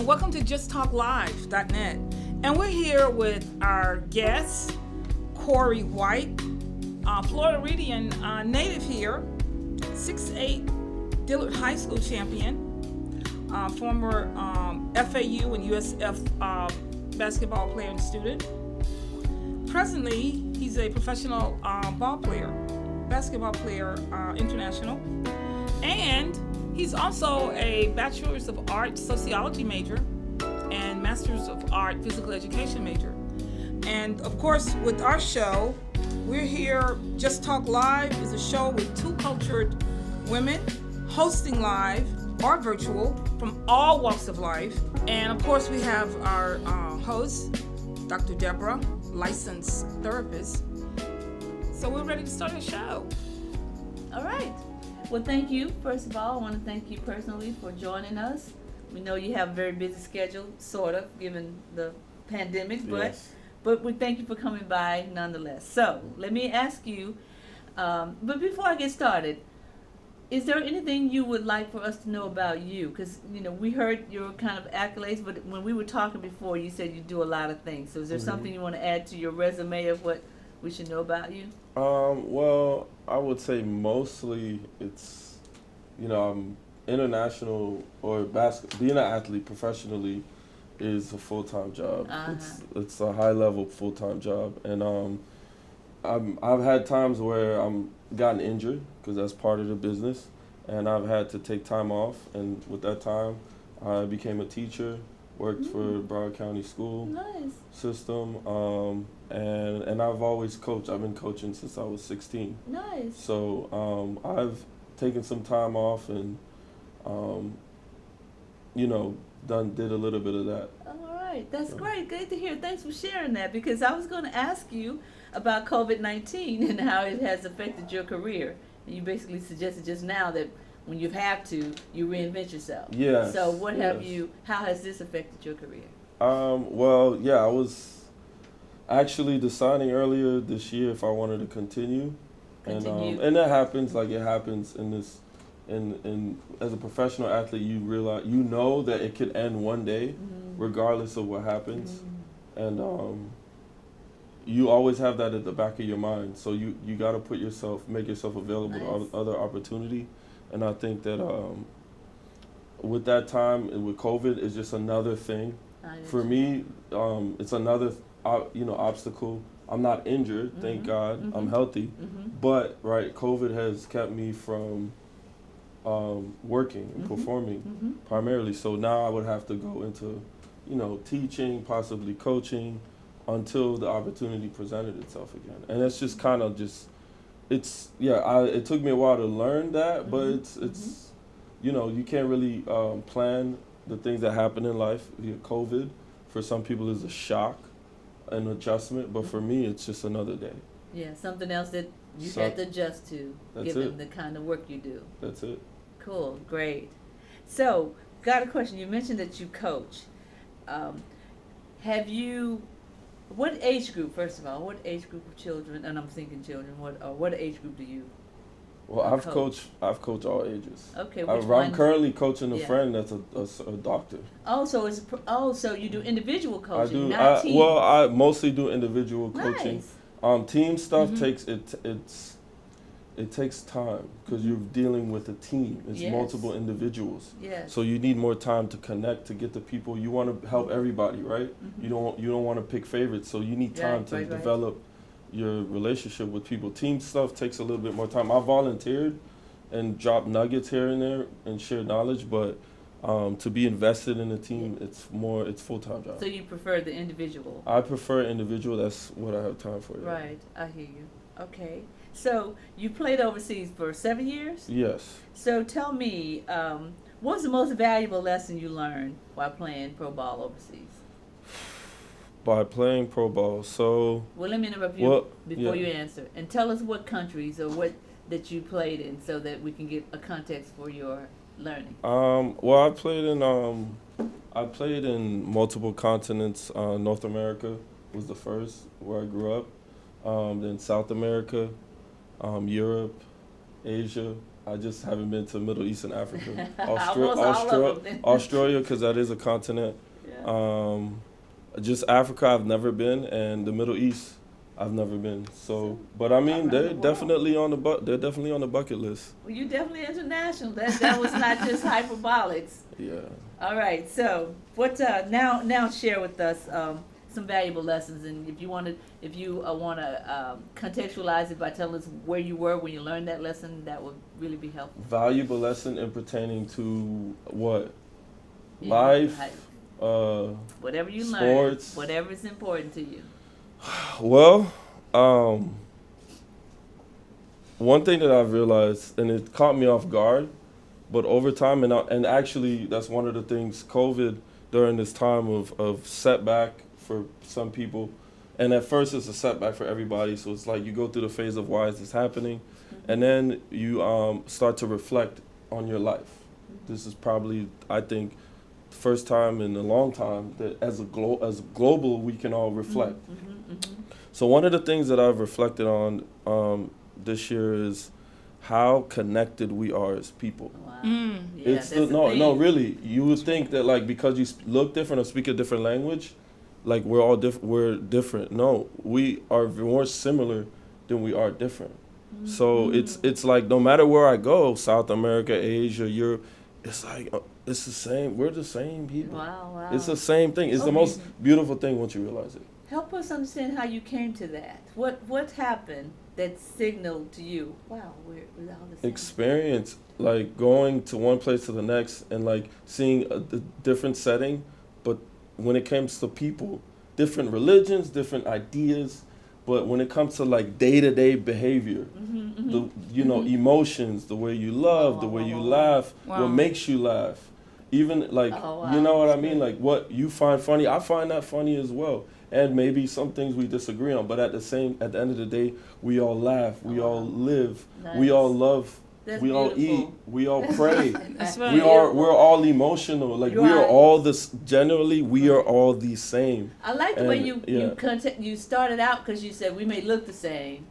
and welcome to justtalklive.net. And we're here with our guest, Corey White, Floridian native here, 6'8", Dillard High School champion, former FAU and USF basketball player and student. Presently, he's a professional basketball player, international, and he's also a Bachelor's of Arts Sociology major and Master's of Art Physical Education major. And of course, with our show, we're here. Just Talk Live is a show with two cultured women hosting live or virtual from all walks of life. And of course, we have our host, Dr. Debra, licensed therapist. So we're ready to start the show. All right. Well, thank you. First of all, I want to thank you personally for joining us. We know you have a very busy schedule, sort of, given the pandemic, but we thank you for coming by nonetheless. So let me ask you, but before I get started, is there anything you would like for us to know about you? Because, we heard your kind of accolades, but when we were talking before, you said you do a lot of things. So is there something you want to add to your resume of what we should know about you? Well, I would say mostly it's, I'm international or being an athlete professionally is a full-time job. Uh-huh. It's a high-level full-time job, and I've had times where I'm gotten injured because that's part of the business, and I've had to take time off. And with that time, I became a teacher, worked for Broward County School system, and I've always coached. I've been coaching since I was 16. Nice. So I've taken some time off and did a little bit of that. All right, that's great. Good to hear. Thanks for sharing that, because I was going to ask you about COVID-19 and how it has affected your career. And you basically suggested just now that when you have to, you reinvent yourself. Yes. So how has this affected your career? I was actually deciding earlier this year if I wanted to continue. And that happens, like it happens in this, in as a professional athlete, you realize, that it could end one day, regardless of what happens. And you always have that at the back of your mind. So you got to make yourself available to other opportunity. And I think that with that time, and with COVID, it's just another thing. For me, it's another obstacle. I'm not injured, thank God. I'm healthy. But COVID has kept me from working and performing primarily. So now I would have to go into, teaching, possibly coaching, until the opportunity presented itself again. And it's just kind of it took me a while to learn that, but it's you can't really plan the things that happen in life. COVID, for some people, is a shock, an adjustment, but for me, it's just another day. Yeah, something else that you had to adjust to, given the kind of work you do. That's it. Cool, great. So, got a question. You mentioned that you coach. What age group, first of all, what age group of children, and I'm thinking children, what age group do you I've coached all ages. Okay, I'm currently coaching a friend that's a doctor. Oh, so you do individual coaching, I do, not team. Well, I mostly do individual coaching. Team stuff it takes time because you're dealing with a team. It's multiple individuals. Yes. So you need more time to connect, to get the people. You want to help everybody, right? You don't want to pick favorites. So you need time to develop your relationship with people. Team stuff takes a little bit more time. I volunteered and dropped nuggets here and there and shared knowledge, but to be invested in a team, it's full-time job. So you prefer the individual? I prefer individual. That's what I have time for. Yeah. Right, I hear you. Okay. So you played overseas for 7 years? Yes. So tell me, what was the most valuable lesson you learned while playing pro ball overseas? By playing pro ball, so... Well, let me interrupt you before you answer. And tell us what countries or what that you played in so that we can get a context for your learning. Well, I played in multiple continents. North America was the first, where I grew up. Then South America, Europe, Asia, I just haven't been to Middle East and Africa. Almost all of them. Australia, because that is a continent. Yeah. Just Africa, I've never been, and the Middle East, I've never been. So, but I mean, they're definitely on the bucket list. Well, you're definitely international. That was not just hyperbolics. Yeah. All right. So, what now share with us some valuable lessons, and if you want to contextualize it by telling us where you were when you learned that lesson, that would really be helpful. Valuable lesson in pertaining to what? Yeah, Life. Whatever you sports. learn, whatever is important to you. Well, one thing that I've realized, and it caught me off guard, but over time, and actually that's one of the things, COVID during this time of setback for some people, and at first it's a setback for everybody, so it's like you go through the phase of why is this happening, and then you start to reflect on your life. This is probably, I think, first time in a long time that as global we can all reflect. So one of the things that I've reflected on this year is how connected we are as people. Wow. Yeah, It's no, really. You would think that like because you look different or speak a different language, like we're different. No, we are more similar than we are different. So it's like no matter where I go, South America, Asia, Europe, it's like it's the same. We're the same people. Wow. It's the same thing. It's the most beautiful thing once you realize it. Help us understand how you came to that. What happened that signaled to you, wow, we're all the same? Experience, like going to one place to the next and like seeing a different setting, but when it comes to people, different religions, different ideas, but when it comes to like day-to-day behavior, emotions, the way you love, the way you laugh, what makes you laugh, even like, you know what I mean? Like what you find funny, I find that funny as well. And maybe some things we disagree on, but at the end of the day, we all laugh, we all live, we all love, we all eat, we all pray. We're all emotional. Like we are all this. Generally, we are all the same. I like the way you started out because you said we may look the same.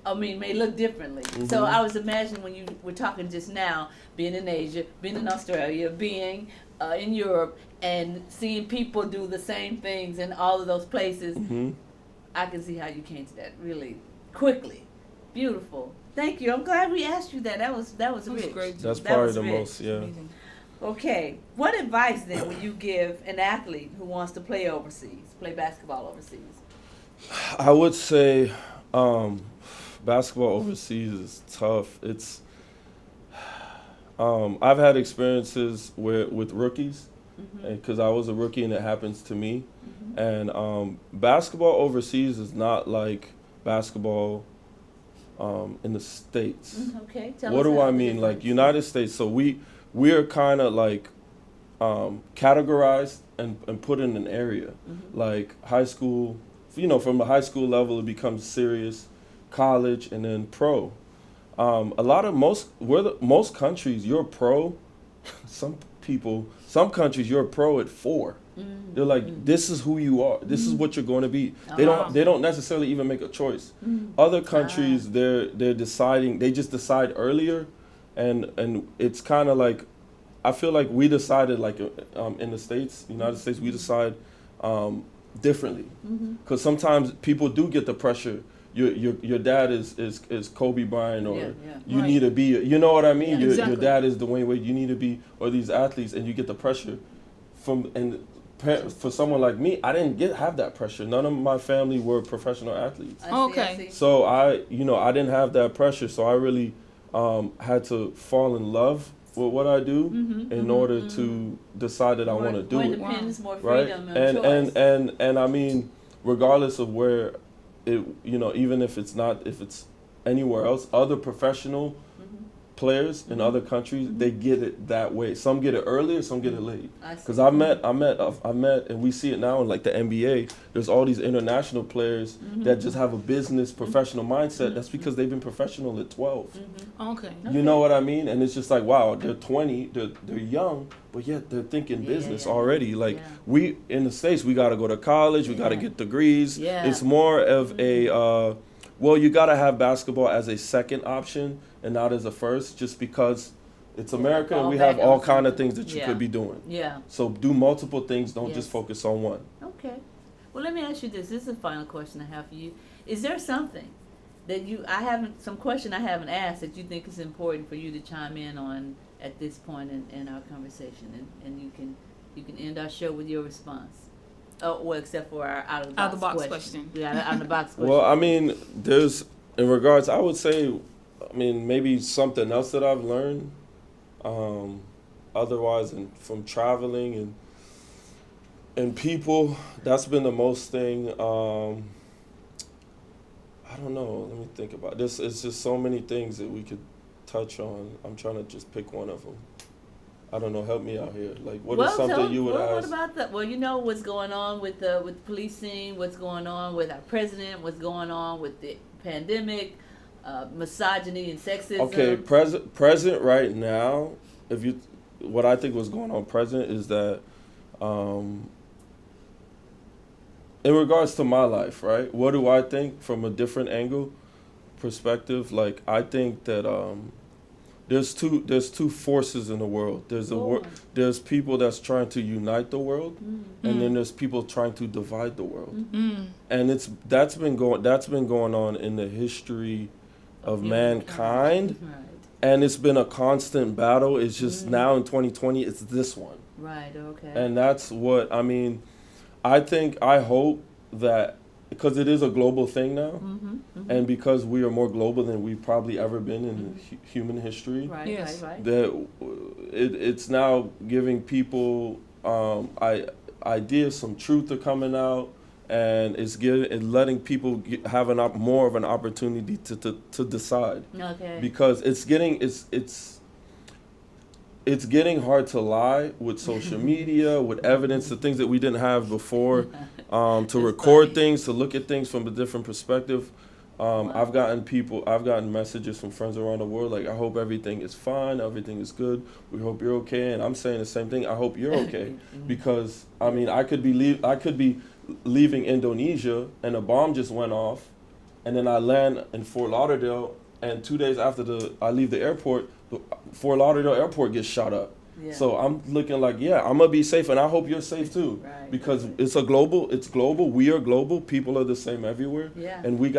I mean, may look differently. So I was imagining when you were talking just now, being in Asia, being in Australia, being in Europe, and seeing people do the same things in all of those places. I can see how you came to that really quickly. Beautiful. Thank you. I'm glad we asked you that. That was rich. Great. That's probably the most, Okay. What advice then would you give an athlete who wants to play basketball overseas? I would say basketball overseas is tough. It's I've had experiences with rookies because I was a rookie and it happens to me. And basketball overseas is not like basketball in the States. Okay. What do I mean? Like United States, so we're kind of like categorized and put in an area. Like high school, from the high school level it becomes serious, college, and then pro. Most countries you're pro. Some countries you're pro at 4. They're like, this is who you are. This is what you're going to be. They don't necessarily even make a choice. Other countries they're deciding. They just decide earlier, and it's kind of like, I feel like we decided like in the States, United States, we decide differently. Because sometimes people do get the pressure. Your dad is Kobe Bryant, or you need to be, you know what I mean? Your dad is Dwayne Wade, you need to be, or these athletes, and you get the pressure for someone like me, I didn't have that pressure. None of my family were professional athletes. I see. So I didn't have that pressure, so I really had to fall in love with what I do in order to decide that I want to do it. More independence, more Right? freedom, and choice. And I mean, regardless of where it, even if it's anywhere else, other professional players in other countries, they get it that way. Some get it earlier, some get it late. Because I met, and we see it now in like the NBA. There's all these international players that just have a business professional mindset. That's because they've been professional at 12. Okay. You know what I mean? And it's just like, wow, they're 20, they're young, but yet they're thinking business already. Like we in the States, we got to go to college, we got to get degrees. It's more of a well, you got to have basketball as a second option and not as a first, just because it's America and we have all kind of things that you could be doing. Yeah. So do multiple things. Don't just focus on one. Okay. Well, let me ask you this. This is the final question I have for you. Is there something that some question I haven't asked that you think is important for you to chime in on at this point in our conversation, and you can end our show with your response? Oh, well, except for our out of the box question. Yeah, out of the box question. Well, I mean, I would say, maybe something else that I've learned, otherwise, and from traveling and people, that's been the most thing. I don't know. Let me think about this. It's just so many things that we could touch on. I'm trying to just pick one of them. I don't know. Help me out here. Like, what is something you would ask? What about that? Well, you know what's going on with policing, what's going on with our president, what's going on with the pandemic, misogyny and sexism. Okay, present right now. What I think was going on present is that, in regards to my life, right? What do I think from a different perspective? Like, I think that there's two forces in the world. There's people that's trying to unite the world, and then there's people trying to divide the world. And that's been going on in the history of mankind, right. And it's been a constant battle. It's just now in 2020, it's this one. Right. Okay. And that's what I hope that, because it is a global thing now, and because we are more global than we've probably ever been in human history, right, yes. right. that it's now giving people ideas, some truth are coming out, and it's letting people have more of an opportunity to decide. Okay. Because it's getting hard to lie with social media, with evidence, the things that we didn't have before, to record things, to look at things from a different perspective. I've gotten messages from friends around the world, like, I hope everything is fine, everything is good, we hope you're okay. And I'm saying the same thing, I hope you're okay. Because, I could be leaving Indonesia and a bomb just went off, and then I land in Fort Lauderdale, and 2 days after I leave the airport, the Fort Lauderdale airport gets shot up. Yeah. So I'm looking like, I'm gonna be safe, and I hope you're safe too. Right. Because it's global. We are global. People are the same everywhere. Yeah. And we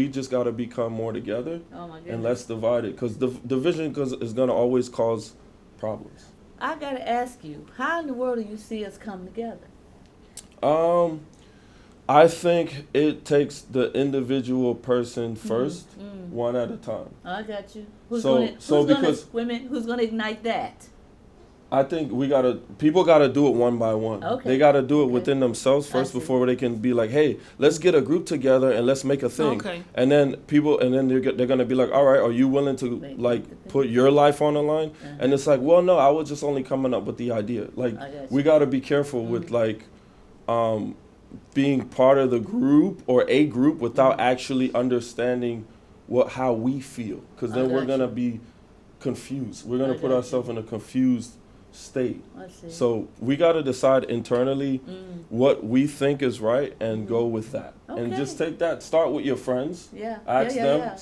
just gotta become more together. Oh my goodness. And less divided. Because division is gonna always cause problems. I gotta ask you, how in the world do you see us come together? I think it takes the individual person first, one at a time. I got you. Who's gonna ignite that? I think people gotta do it one by one. Okay. They gotta do it within themselves first before they can be like, hey, let's get a group together and let's make a thing. Okay. And then they're gonna be like, all right, are you willing to put your life on the line? And it's like, well, no, I was just only coming up with the idea. Like, we gotta be careful with being part of the group or a group without actually understanding how we feel, because then we're gonna be confused. We're gonna put ourselves in a confused state. So we got to decide internally what we think is right and go with that. And just take that. Start with your friends. Yeah. Ask them.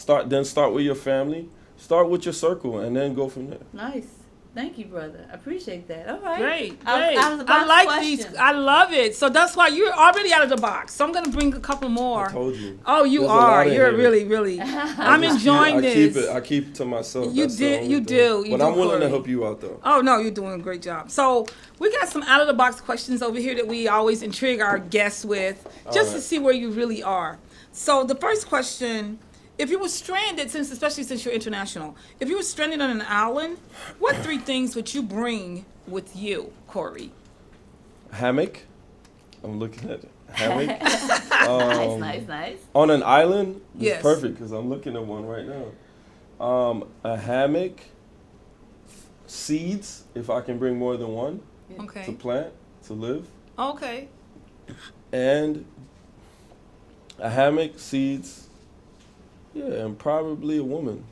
Start with your family. Start with your circle, and then go from there. Nice. Thank you, brother. I appreciate that. All right. Great. Out of the box I like question. these. I love it. So that's why you're already out of the box. So I'm going to bring a couple more. I told you. Oh, you There's are. You're really, really. I'm enjoying this. I keep it to myself. You do. But I'm willing to help you out, though. Oh, no, you're doing a great job. So we got some out of the box questions over here that we always intrigue our guests with, just to see where you really are. So the first question. If you were stranded, especially since you're international, if you were stranded on an island, what 3 things would you bring with you, Corey? Hammock. I'm looking at it. Hammock. Nice. On an island? Yes. It's perfect, because I'm looking at one right now. A hammock, seeds, if I can bring more than one, to plant, to live. Okay. And a hammock, seeds, and probably a woman.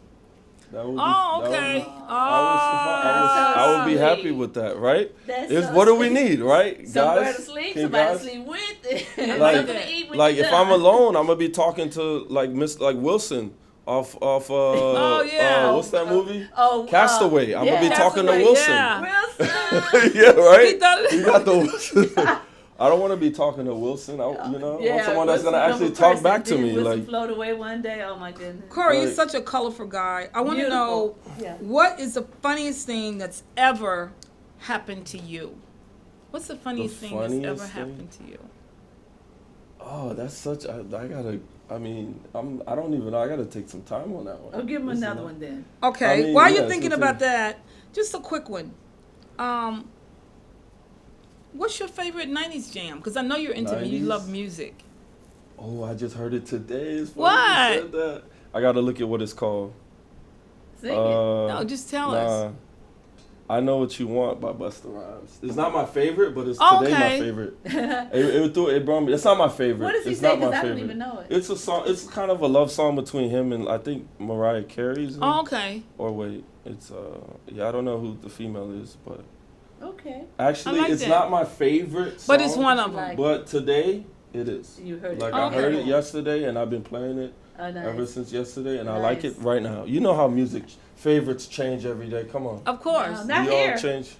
That would be, Oh, that would okay. be- I would be sweet. happy with that, right? That's It's so what do we sweet. need, right, Somewhere guys? to sleep, Can somebody guys- to sleep with, and Like- something to eat when Like you're if done. I'm alone, I'm gonna be talking to like Wilson off Oh, yeah. what's that movie? Oh, Castaway. I'm gonna be yeah. talking to Castaway, Wilson. yeah. Wilson. Yeah, right. He does- You got the Wilson. I don't want to be talking to Wilson. I want someone that's gonna Wilson actually become a talk person. back to Did me. Wilson Like, float away one day. Oh my goodness. Corey, you're Like- such a colorful guy. I want to know Beautiful. Yeah. what is the funniest thing that's ever happened to you? What's the funniest thing that's ever funniest thing? happened to you? oh, that's such. I gotta. I mean, I don't even know. I gotta take some time on that one. Oh, give him Listen another up. one then. Okay, I mean, while yeah, you're thinking so about too. that, just a quick one. What's your favorite '90s jam? Because I know you're into me. You 90s? love music. Oh, I just heard it today. It's funny What? you said that. I gotta look at what it's called. Sing it. No, just tell us. I Know What You Want by Busta Rhymes. It's not my favorite, but it's Oh, today okay. my favorite. It brought me. It's not my favorite. What does he it's say? not my Because I favorite. don't even know it. It's a song. It's kind of a love song between him and I think Mariah Carey's. in it. Oh, okay. Or wait, it's I don't know who the female is, but Okay. actually I like it's that. not my favorite. But it's song, one of You them. like- But today it is. You heard it. Like Okay. I heard it yesterday, and I've been playing it Oh, nice. ever since yesterday, and I like it Nice. right now. You know how music favorites change every day. Come on, Of course. Not we all here. change.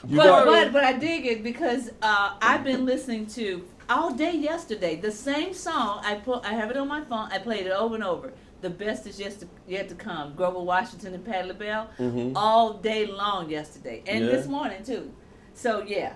You But I dig it because I've been listening to all day yesterday the same song. I have it on my phone. I played it over and over. The best is yet to come. Grover Washington and Patti LaBelle all day long yesterday and Yeah. this morning too. So yeah,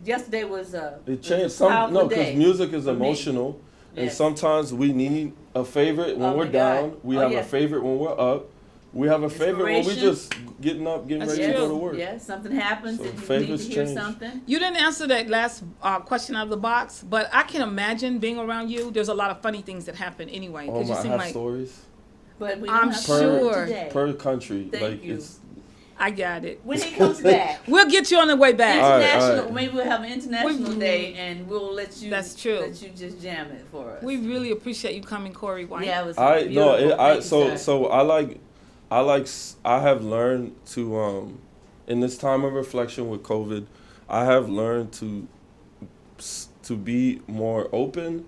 yesterday was It changed a powerful some because day music is for me. emotional, and Yes. sometimes we need a favorite when Oh we're my down. God. We Oh, have yeah. a favorite when we're up. We have a favorite when we Inspiration. just getting up, getting That's ready to true. go to work. Yeah, something happens So and you need to favorites hear change. something. You didn't answer that last question out of the box, but I can imagine being around you. There's a lot of funny things that happen anyway. Oh Because my, you I seem have like stories But we I'm don't have sure. time today. per country. Thank like you. it's I got it. When he comes back. We'll get you on the way back. All right, International, all right. maybe we'll have an international We- day, and we'll let you. That's true. Let you just jam it for us. We really appreciate you coming, Corey White. Yeah, it was I beautiful. no, Thank you, so sir. so I have learned to in this time of reflection with COVID, I have learned to be more open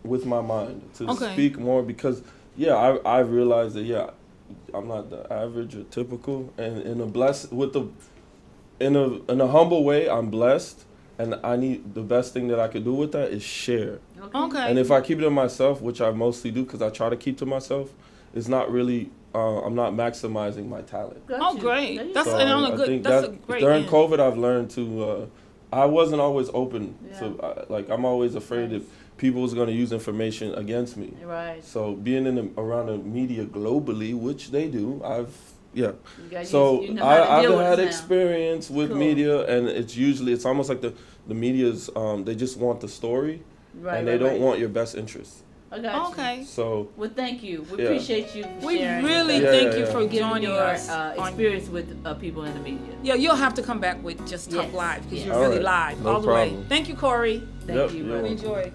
with my mind to Okay. speak more because I realized that I'm not the average or typical and in a humble way I'm blessed. And I need the best thing that I could do with that is share. Okay. And if I keep it to myself, which I mostly do because I try to keep to myself, it's not really, I'm not maximizing my talent. Got Oh, you. great. There you That's go. and on a I good. think That's a that great. during end. COVID, I've learned to, I wasn't always open Yeah. to, I'm always afraid Nice. that people was going to use information against me. Right. So being around the media globally, which they do, You got So you know how to I've deal with had it now. experience with Cool. media, and it's almost like the media's, they just want the story, Right, and they right, don't right. want your best interest. I got you. Okay. So Well, thank you. We Yeah. appreciate you for We sharing. really Yeah, thank yeah, you yeah. for giving joining your us. on- experience with people in the media. Yeah, you'll have to come back with Just Talk Yes. Live because Yes. you're All really right. live No all the way. problem. Thank you, Corey. Thank Yep, you. you're brother. We welcome. enjoyed.